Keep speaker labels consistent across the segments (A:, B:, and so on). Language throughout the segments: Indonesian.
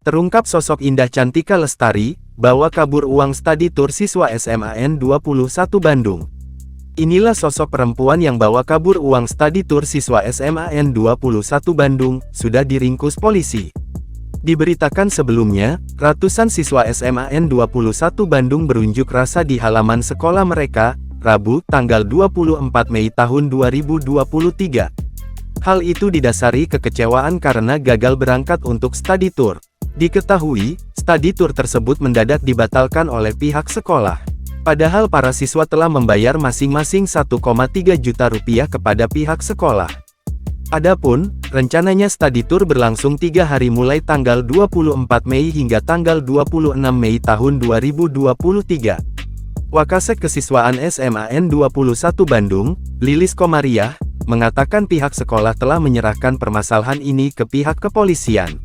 A: Terungkap sosok Indah Cantika Lestari, bawa kabur uang studi tour siswa SMAN 21 Bandung. Inilah sosok perempuan yang bawa kabur uang studi tour siswa SMAN 21 Bandung, sudah diringkus polisi. Diberitakan sebelumnya, ratusan siswa SMAN 21 Bandung berunjuk rasa di halaman sekolah mereka, Rabu, tanggal 24 Mei tahun 2023. Hal itu didasari kekecewaan karena gagal berangkat untuk studi tour. Diketahui, studi tour tersebut mendadak dibatalkan oleh pihak sekolah. Padahal para siswa telah membayar masing-masing 1,3 juta rupiah kepada pihak sekolah. Adapun, rencananya studi tour berlangsung 3 hari mulai tanggal 24 Mei hingga tanggal 26 Mei tahun 2023. Wakasek Kesiswaan SMAN 21 Bandung, Lilis Komariah, mengatakan pihak sekolah telah menyerahkan permasalahan ini ke pihak kepolisian.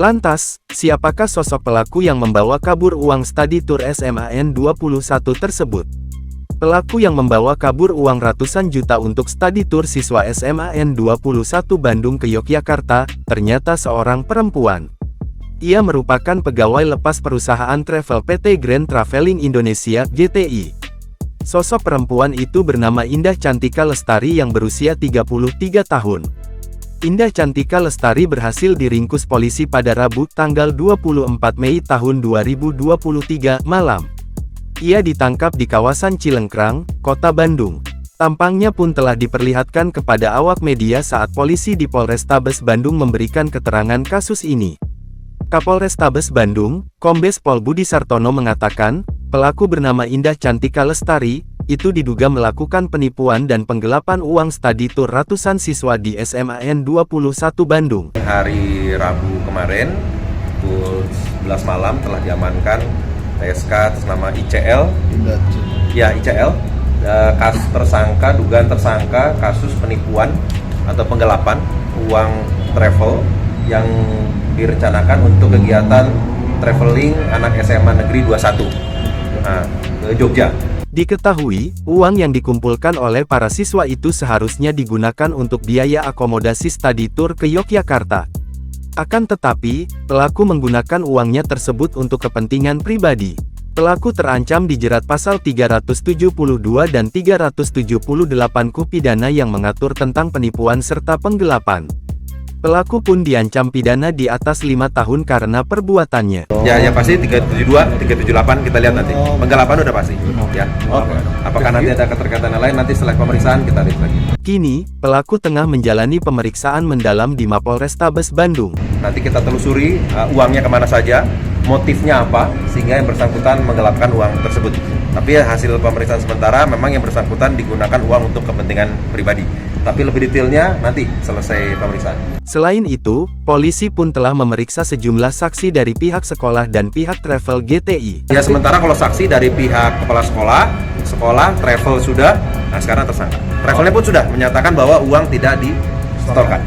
A: Lantas, siapakah sosok pelaku yang membawa kabur uang studi tour SMAN 21 tersebut? Pelaku yang membawa kabur uang ratusan juta untuk studi tour siswa SMAN 21 Bandung ke Yogyakarta, ternyata seorang perempuan. Ia merupakan pegawai lepas perusahaan travel PT Grand Traveling Indonesia (GTI). Sosok perempuan itu bernama Indah Cantika Lestari yang berusia 33 tahun. Indah Cantika Lestari berhasil diringkus polisi pada Rabu, tanggal 24 Mei tahun 2023, malam. Ia ditangkap di kawasan Cilengkrang, Kota Bandung. Tampangnya pun telah diperlihatkan kepada awak media saat polisi di Polrestabes Bandung memberikan keterangan kasus ini. Kapolrestabes Bandung, Kombes Pol Budi Sartono mengatakan, pelaku bernama Indah Cantika Lestari, itu diduga melakukan penipuan dan penggelapan uang studi tour ratusan siswa di SMAN 21 Bandung.
B: Hari Rabu kemarin, pukul 11 malam telah diamankan TSK atas nama ICL. ICL, dugaan tersangka kasus penipuan atau penggelapan uang travel yang direncanakan untuk kegiatan traveling anak SMA Negeri 21 ke Jogja.
A: Diketahui, uang yang dikumpulkan oleh para siswa itu seharusnya digunakan untuk biaya akomodasi studi tour ke Yogyakarta. Akan tetapi, pelaku menggunakan uangnya tersebut untuk kepentingan pribadi. Pelaku terancam dijerat pasal 372 dan 378 KUH pidana yang mengatur tentang penipuan serta penggelapan. Pelaku pun diancam pidana di atas 5 tahun karena perbuatannya.
B: Ya pasti 372, 378 kita lihat nanti. Penggelapan udah pasti. Ya. Apakah nanti ada keterkaitan lain, nanti setelah pemeriksaan kita lihat lagi.
A: Kini, pelaku tengah menjalani pemeriksaan mendalam di Mapolrestabes Bandung.
B: Nanti kita telusuri uangnya kemana saja, motifnya apa, sehingga yang bersangkutan menggelapkan uang tersebut. Tapi hasil pemeriksaan sementara memang yang bersangkutan digunakan uang untuk kepentingan pribadi. Tapi lebih detailnya nanti selesai pemeriksaan.
A: Selain itu, polisi pun telah memeriksa sejumlah saksi dari pihak sekolah dan pihak travel GTI.
B: Ya sementara kalau saksi dari pihak kepala sekolah, travel sudah, nah sekarang tersangka. Travelnya pun sudah menyatakan bahwa uang tidak disetorkan.